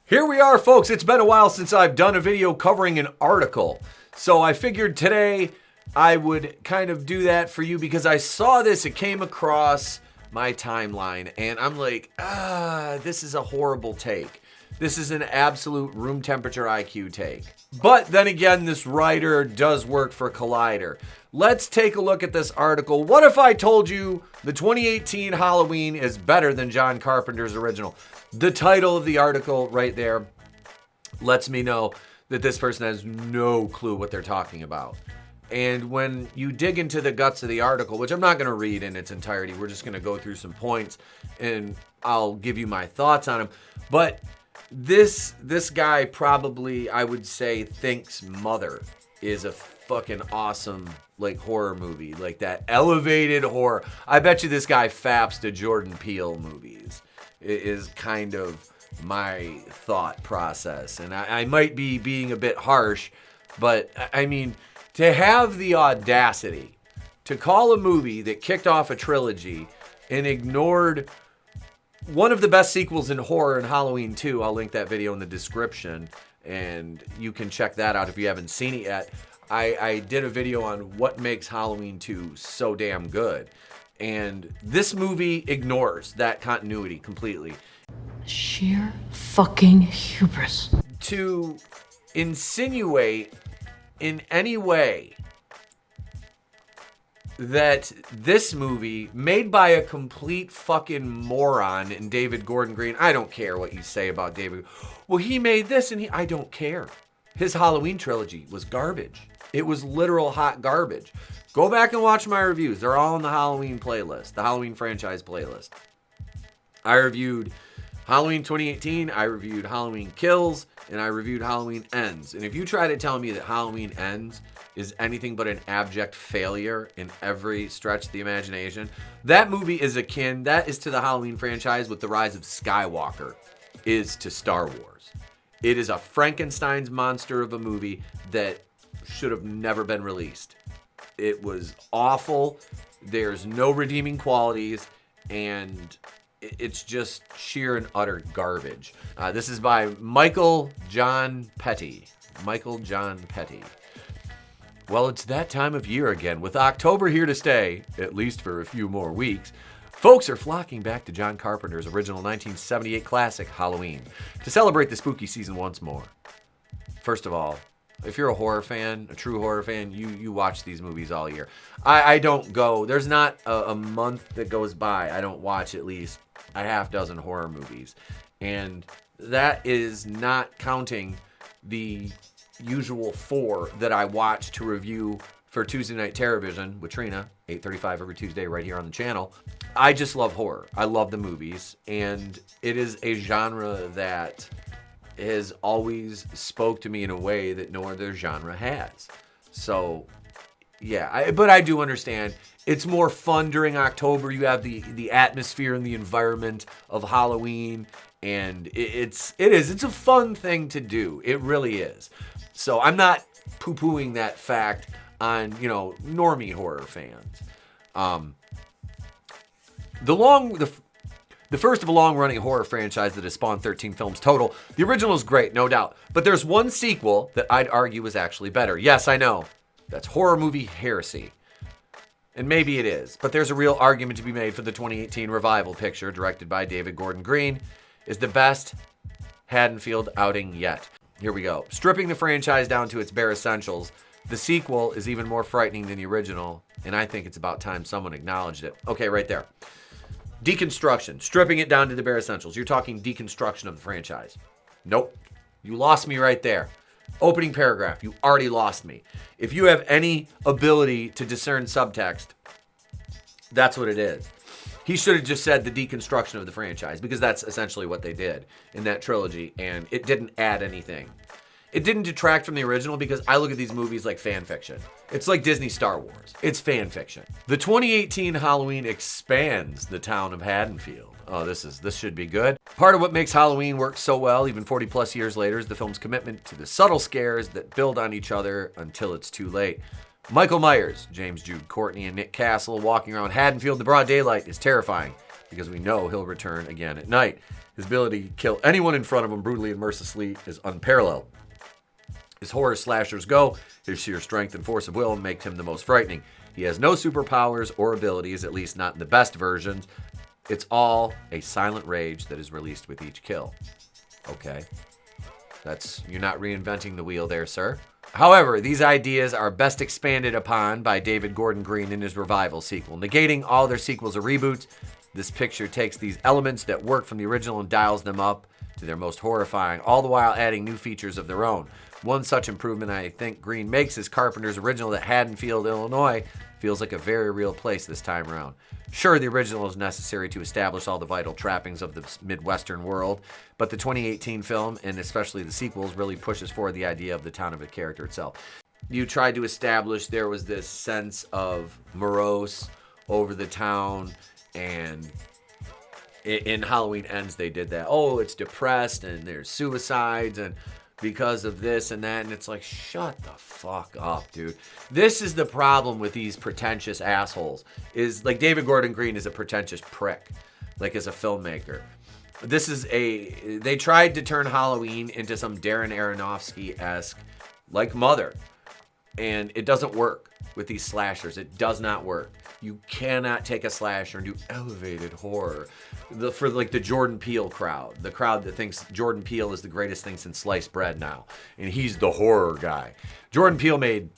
Here we are, folks. It's been a while since I've done a video covering an article. So I figured today I would kind of do that for you because I saw this. It came across my timeline and I'm like, this is a horrible take. This is an absolute room temperature IQ take. But then again, this writer does work for Collider. Let's take a look at this article. What if I told you the 2018 Halloween is better than John Carpenter's original? The title of the article right there lets me know that this person has no clue what they're talking about. And when you dig into the guts of the article, which I'm not going to read in its entirety, we're just going to go through some points and I'll give you my thoughts on them. But this guy probably, I would say, thinks Mother is a fucking awesome like horror movie, like that elevated horror. I bet you this guy faps to Jordan Peele movies. It is kind of my thought process. And I might be being a bit harsh, but I mean, to have the audacity to call a movie that kicked off a trilogy and ignored one of the best sequels in horror in Halloween 2, I'll link that video in the description, and you can check that out if you haven't seen it yet. I did a video on what makes Halloween 2 so damn good. And this movie ignores that continuity completely. Sheer fucking hubris. To insinuate in any way that this movie, made by a complete fucking moron in David Gordon Green, I don't care what you say about David. Well, he made this and I don't care. His Halloween trilogy was garbage. It was literal hot garbage. Go back and watch my reviews. They're all in the Halloween playlist, the Halloween franchise playlist. I reviewed Halloween 2018, I reviewed Halloween Kills, and I reviewed Halloween Ends. And if you try to tell me that Halloween Ends is anything but an abject failure in every stretch of the imagination, that movie is akin, that is to the Halloween franchise with the rise of Skywalker, is to Star Wars. It is a Frankenstein's monster of a movie that should have never been released. It was awful. There's no redeeming qualities, and it's just sheer and utter garbage. This is by Michael John Petty. Michael John Petty. Well, it's that time of year again. With October here to stay, at least for a few more weeks, folks are flocking back to John Carpenter's original 1978 classic, Halloween, to celebrate the spooky season once more. First of all, if you're a horror fan, a true horror fan, you watch these movies all year. I don't go, there's not a month that goes by I don't watch at least a half dozen horror movies. And that is not counting the usual 4 that I watch to review for Tuesday Night Terrorvision with Trina, 8:35 every Tuesday right here on the channel. I just love horror. I love the movies, and it is a genre that has always spoke to me in a way that no other genre has. So, yeah, but I do understand it's more fun during October. You have the atmosphere and the environment of Halloween, and it's a fun thing to do. It really is. So I'm not poo-pooing that fact on, normie horror fans. The first of a long-running horror franchise that has spawned 13 films total. The original is great, no doubt. But there's one sequel that I'd argue is actually better. Yes, I know. That's horror movie heresy. And maybe it is. But there's a real argument to be made for the 2018 revival picture, directed by David Gordon Green, is the best Haddonfield outing yet. Here we go. Stripping the franchise down to its bare essentials, the sequel is even more frightening than the original, and I think it's about time someone acknowledged it. Okay, right there. Deconstruction, stripping it down to the bare essentials. You're talking deconstruction of the franchise. Nope. You lost me right there. Opening paragraph, you already lost me. If you have any ability to discern subtext, that's what it is. He should have just said the deconstruction of the franchise, because that's essentially what they did in that trilogy, and it didn't add anything. It didn't detract from the original, because I look at these movies like fan fiction. It's like Disney Star Wars. It's fan fiction. The 2018 Halloween expands the town of Haddonfield. Oh, this should be good. Part of what makes Halloween work so well, even 40 plus years later, is the film's commitment to the subtle scares that build on each other until it's too late. Michael Myers, James Jude Courtney, and Nick Castle walking around Haddonfield in the broad daylight is terrifying, because we know he'll return again at night. His ability to kill anyone in front of him brutally and mercilessly is unparalleled. As horror slashers go, his sheer strength and force of will make him the most frightening. He has no superpowers or abilities, at least not in the best versions. It's all a silent rage that is released with each kill. Okay. You're not reinventing the wheel there, sir. However, these ideas are best expanded upon by David Gordon Green in his revival sequel. Negating all their sequels or reboots, this picture takes these elements that work from the original and dials them up to their most horrifying, all the while adding new features of their own. One such improvement I think Green makes is Carpenter's original that Haddonfield, Illinois, feels like a very real place this time around. Sure, the original is necessary to establish all the vital trappings of the Midwestern world, but the 2018 film, and especially the sequels, really pushes forward the idea of the town of a character itself. You tried to establish there was this sense of morose over the town, and in Halloween Ends they did that. Oh, it's depressed, and there's suicides, and because of this and that, and it's like, shut the fuck up, dude. This is the problem with these pretentious assholes, is like David Gordon Green is a pretentious prick, like as a filmmaker. They tried to turn Halloween into some Darren Aronofsky-esque, like Mother, and it doesn't work with these slashers. It does not work. You cannot take a slasher and do elevated horror. For like the Jordan Peele crowd, the crowd that thinks Jordan Peele is the greatest thing since sliced bread now, and he's the horror guy. Jordan Peele made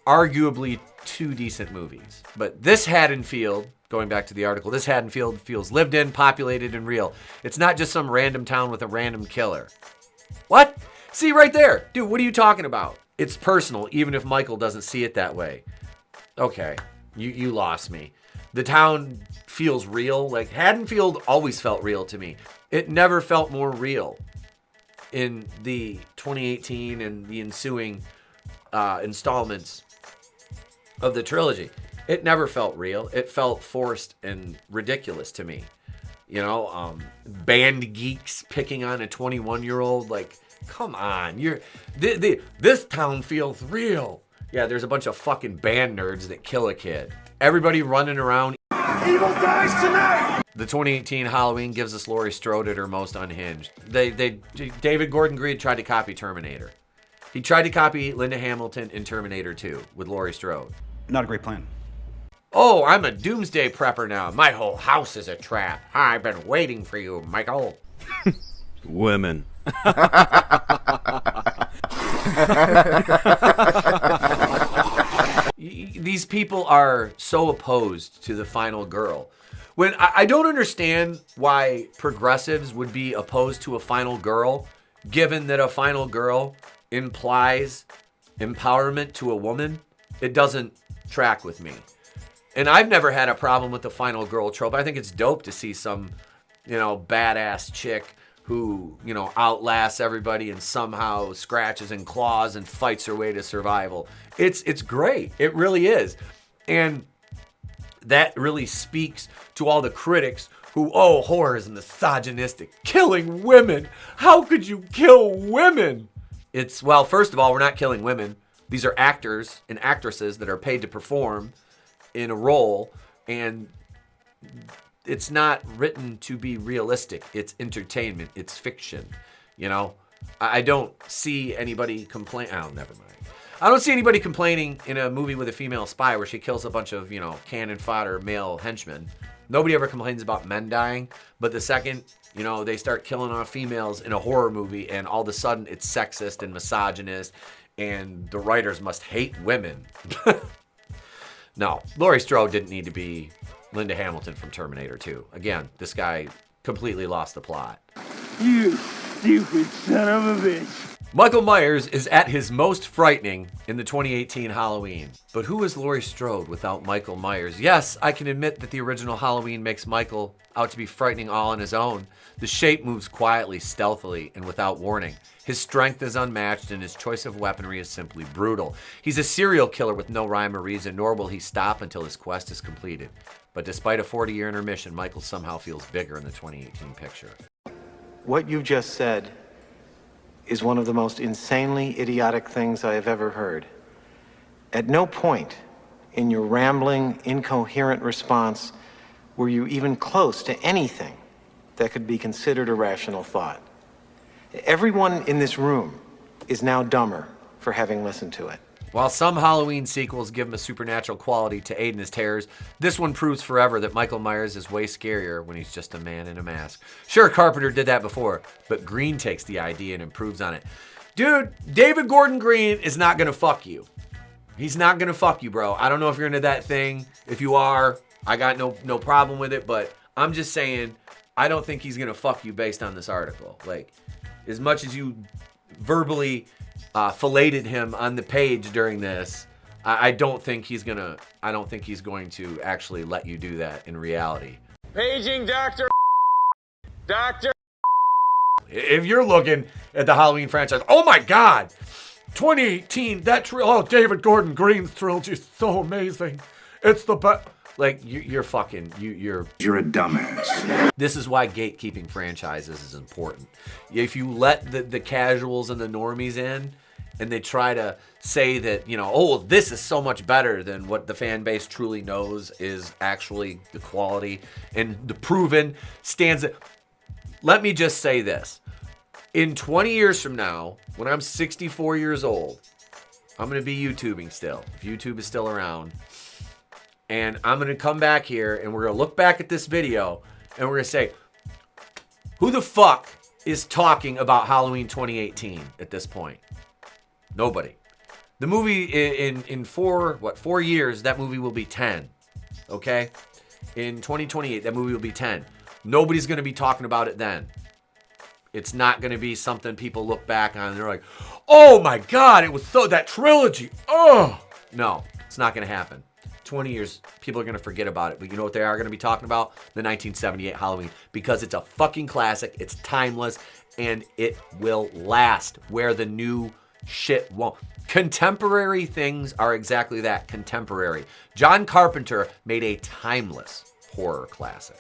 arguably 2 decent movies, but this Haddonfield, going back to the article, this Haddonfield feels lived in, populated, and real. It's not just some random town with a random killer. What? See right there, dude, what are you talking about? It's personal, even if Michael doesn't see it that way. Okay. You lost me. The town feels real. Like, Haddonfield always felt real to me. It never felt more real in the 2018 and the ensuing installments of the trilogy. It never felt real. It felt forced and ridiculous to me. You know, band geeks picking on a 21-year-old. Like, come on. This town feels real. Yeah, there's a bunch of fucking band nerds that kill a kid. Everybody running around. Evil dies tonight! The 2018 Halloween gives us Laurie Strode at her most unhinged. David Gordon Green tried to copy Terminator. He tried to copy Linda Hamilton in Terminator 2 with Laurie Strode. Not a great plan. Oh, I'm a doomsday prepper now. My whole house is a trap. I've been waiting for you, Michael. Women. These people are so opposed to the final girl. When I don't understand why progressives would be opposed to a final girl, given that a final girl implies empowerment to a woman. It doesn't track with me. And I've never had a problem with the final girl trope. I think it's dope to see some, badass chick who, outlasts everybody and somehow scratches and claws and fights her way to survival. It's great. It really is. And that really speaks to all the critics who, horror is misogynistic. Killing women. How could you kill women? First of all, we're not killing women. These are actors and actresses that are paid to perform in a role, and it's not written to be realistic. It's entertainment. It's fiction. I don't see anybody complain. Oh, never mind. I don't see anybody complaining in a movie with a female spy where she kills a bunch of, cannon fodder male henchmen. Nobody ever complains about men dying, but the second, they start killing off females in a horror movie and all of a sudden it's sexist and misogynist and the writers must hate women. No, Laurie Strode didn't need to be Linda Hamilton from Terminator 2. Again, this guy completely lost the plot. You stupid son of a bitch. Michael Myers is at his most frightening in the 2018 Halloween. But who is Laurie Strode without Michael Myers? Yes, I can admit that the original Halloween makes Michael out to be frightening all on his own. The shape moves quietly, stealthily, and without warning. His strength is unmatched, and his choice of weaponry is simply brutal. He's a serial killer with no rhyme or reason, nor will he stop until his quest is completed. But despite a 40-year intermission, Michael somehow feels bigger in the 2018 picture. What you just said is one of the most insanely idiotic things I have ever heard. At no point in your rambling, incoherent response were you even close to anything that could be considered a rational thought. Everyone in this room is now dumber for having listened to it. While some Halloween sequels give him a supernatural quality to aid in his terrors, this one proves forever that Michael Myers is way scarier when he's just a man in a mask. Sure, Carpenter did that before, but Green takes the idea and improves on it. Dude, David Gordon Green is not gonna fuck you. He's not gonna fuck you, bro. I don't know if you're into that thing. If you are, I got no problem with it, but I'm just saying, I don't think he's gonna fuck you based on this article. Like, as much as you verbally filleted him on the page during this, I don't think he's going to actually let you do that in reality. Paging Dr. If you're looking at the Halloween franchise, oh my God, 2018, David Gordon Green's trilogy is so amazing. It's the best. Like, you're a dumbass. This is why gatekeeping franchises is important. If you let the casuals and the normies in, and they try to say that, oh, this is so much better than what the fan base truly knows is actually the quality and the proven stands. Let me just say this. In 20 years from now, when I'm 64 years old, I'm going to be YouTubing still, if YouTube is still around. And I'm going to come back here and we're going to look back at this video and we're going to say, who the fuck is talking about Halloween 2018 at this point? Nobody. The movie in 4 years, that movie will be 10. Okay? In 2028, that movie will be 10. Nobody's going to be talking about it then. It's not going to be something people look back on and they're like, oh my God, it was that trilogy. Oh, no, it's not going to happen. 20 years, people are going to forget about it. But you know what they are going to be talking about? The 1978 Halloween. Because it's a fucking classic. It's timeless. And it will last where the new shit won't. Contemporary things are exactly that. Contemporary. John Carpenter made a timeless horror classic.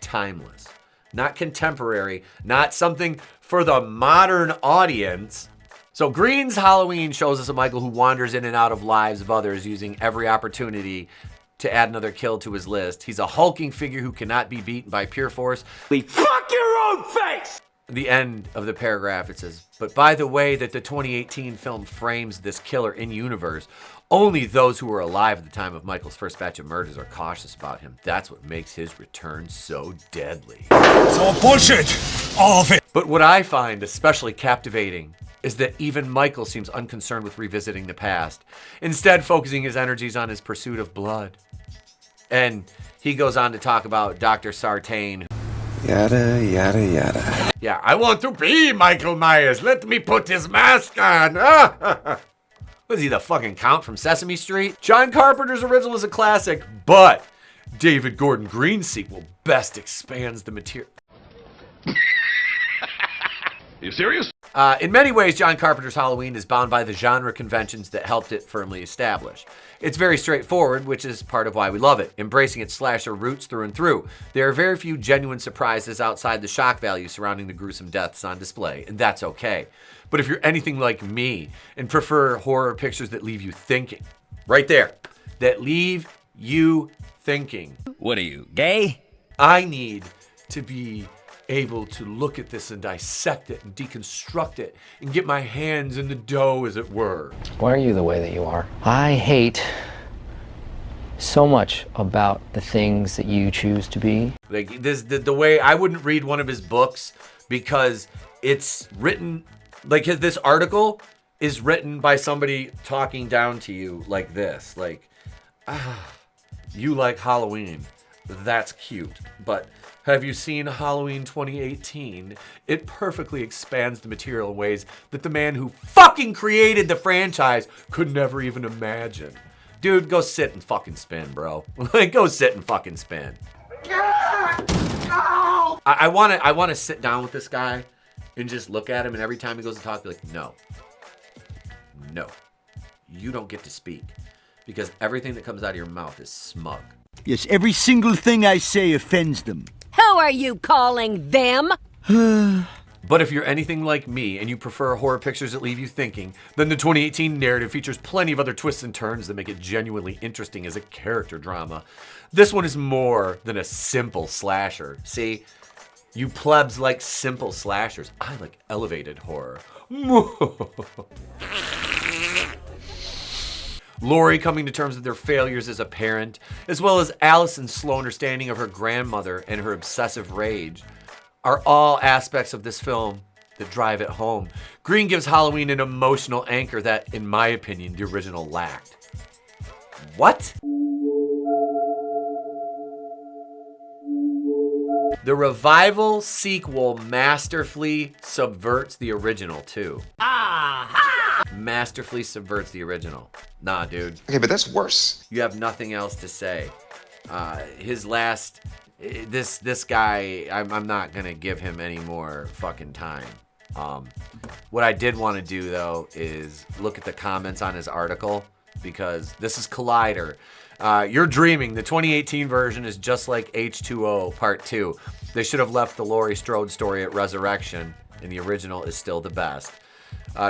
Timeless. Not contemporary. Not something for the modern audience. So Green's Halloween shows us a Michael who wanders in and out of lives of others using every opportunity to add another kill to his list. He's a hulking figure who cannot be beaten by pure force. Fuck your own face! The end of the paragraph, it says, but by the way that the 2018 film frames this killer in universe, only those who were alive at the time of Michael's first batch of murders are cautious about him. That's what makes his return so deadly. It's all bullshit! All of it! But what I find especially captivating is that even Michael seems unconcerned with revisiting the past, instead focusing his energies on his pursuit of blood. And he goes on to talk about Dr. Sartain. Yada, yada, yada. Yeah, I want to be Michael Myers. Let me put his mask on. Was he the fucking Count from Sesame Street? John Carpenter's original is a classic, but David Gordon Green's sequel best expands the material. You serious? In many ways, John Carpenter's Halloween is bound by the genre conventions that helped it firmly establish. It's very straightforward, which is part of why we love it, embracing its slasher roots through and through. There are very few genuine surprises outside the shock value surrounding the gruesome deaths on display, and that's okay. But if you're anything like me and prefer horror pictures that leave you thinking, right there, that leave you thinking. What are you, gay? I need to be able to look at this and dissect it and deconstruct it and get my hands in the dough, as it were. Why are you the way that you are? I hate so much about the things that you choose to be. Like this, the way I wouldn't read one of his books because it's written like this article is written by somebody talking down to you like this, like, you like Halloween. That's cute, but have you seen Halloween 2018? It perfectly expands the material in ways that the man who fucking created the franchise could never even imagine. Dude, go sit and fucking spin, bro. Like, go sit and fucking spin. I want to sit down with this guy and just look at him, and every time he goes to talk, be like, no, you don't get to speak, because everything that comes out of your mouth is smug. Yes, every single thing I say offends them. Who are you calling them? But if you're anything like me and you prefer horror pictures that leave you thinking, then the 2018 narrative features plenty of other twists and turns that make it genuinely interesting as a character drama. This one is more than a simple slasher. See, You plebs like simple slashers. I like elevated horror. Laurie coming to terms with her failures as a parent, as well as Allison's slow understanding of her grandmother and her obsessive rage, are all aspects of this film that drive it home. Green gives Halloween an emotional anchor that, in my opinion, the original lacked. What? The revival sequel masterfully subverts the original, too. Masterfully subverts the original. Nah, dude. Okay, but that's worse. You have nothing else to say. His last... This guy, I'm not gonna give him any more fucking time. What I did want to do, though, is look at the comments on his article, because this is Collider. You're dreaming. The 2018 version is just like H2O Part 2. They should have left the Laurie Strode story at Resurrection, and the original is still the best.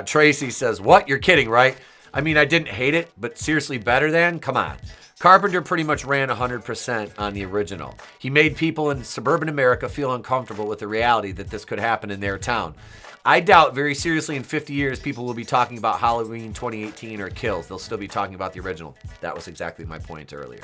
Tracy says, what? You're kidding, right? I mean, I didn't hate it, but seriously better than? Come on. Carpenter pretty much ran 100% on the original. He made people in suburban America feel uncomfortable with the reality that this could happen in their town. I doubt very seriously in 50 years people will be talking about Halloween 2018 or Kills. They'll still be talking about the original. That was exactly my point earlier.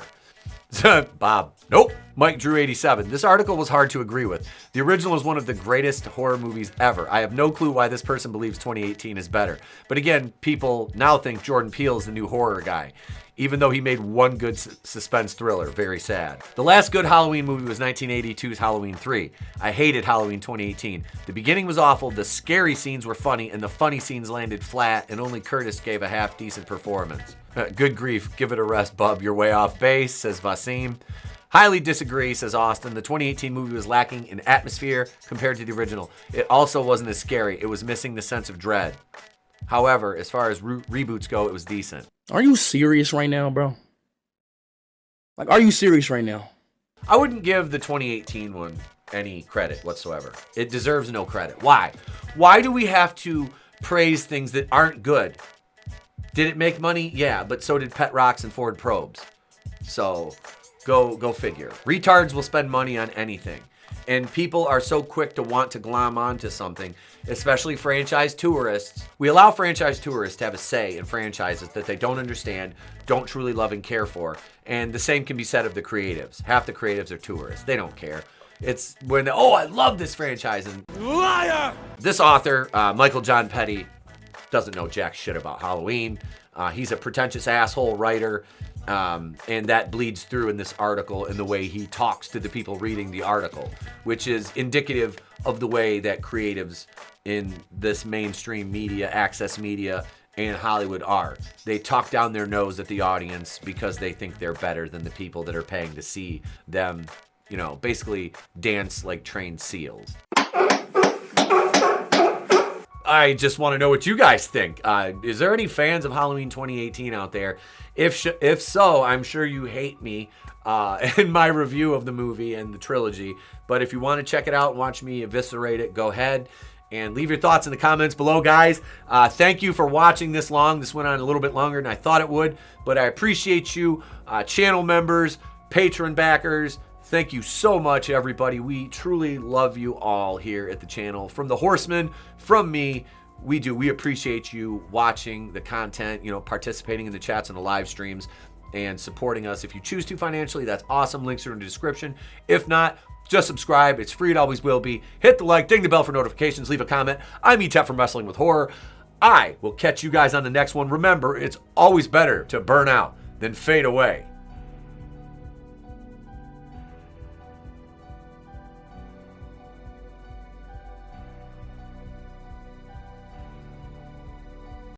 Bob, nope. Mike Drew 87. This article was hard to agree with. The original is one of the greatest horror movies ever. I have no clue why this person believes 2018 is better. But again, people now think Jordan Peele is the new horror guy, even though he made one good suspense thriller. Very sad. The last good Halloween movie was 1982's Halloween 3. I hated Halloween 2018. The beginning was awful, the scary scenes were funny, and the funny scenes landed flat, and only Curtis gave a half-decent performance. Good grief, give it a rest, bub. You're way off base, says Vasim. Highly disagree, says Austin. The 2018 movie was lacking in atmosphere compared to the original. It also wasn't as scary. It was missing the sense of dread. However, as far as reboots go, it was decent. Are you serious right now, bro? Like, are you serious right now? I wouldn't give the 2018 one any credit whatsoever. It deserves no credit. Why? Why do we have to praise things that aren't good? Did it make money? Yeah, but so did Pet Rocks and Ford Probes. So, go figure. Retards will spend money on anything. And people are so quick to want to glom onto something, especially franchise tourists. We allow franchise tourists to have a say in franchises that they don't understand, don't truly love and care for. And the same can be said of the creatives. Half the creatives are tourists. They don't care. It's when, oh, I love this franchise. And liar! This author, Michael John Petty, doesn't know jack shit about Halloween. He's a pretentious asshole writer. And that bleeds through in this article in the way he talks to the people reading the article, which is indicative of the way that creatives in this mainstream media, access media, and Hollywood are. They talk down their nose at the audience because they think they're better than the people that are paying to see them, you know, basically dance like trained seals. I just want to know what you guys think. Is there any fans of Halloween 2018 out there? If so, I'm sure you hate me in my review of the movie and the trilogy. But if you want to check it out and watch me eviscerate it, go ahead and leave your thoughts in the comments below, guys. Thank you for watching this long. This went on a little bit longer than I thought it would, but I appreciate you, channel members, patron backers. Thank you so much, everybody. We truly love you all here at the channel. From the Horsemen, from me, we appreciate you watching the content, you know, participating in the chats and the live streams, and supporting us. If you choose to financially, that's awesome. Links are in the description. If not, just subscribe. It's free. It always will be. Hit the like, ding the bell for notifications, leave a comment. I'm Etep from Wrestling with Horror. I will catch you guys on the next one. Remember, it's always better to burn out than fade away.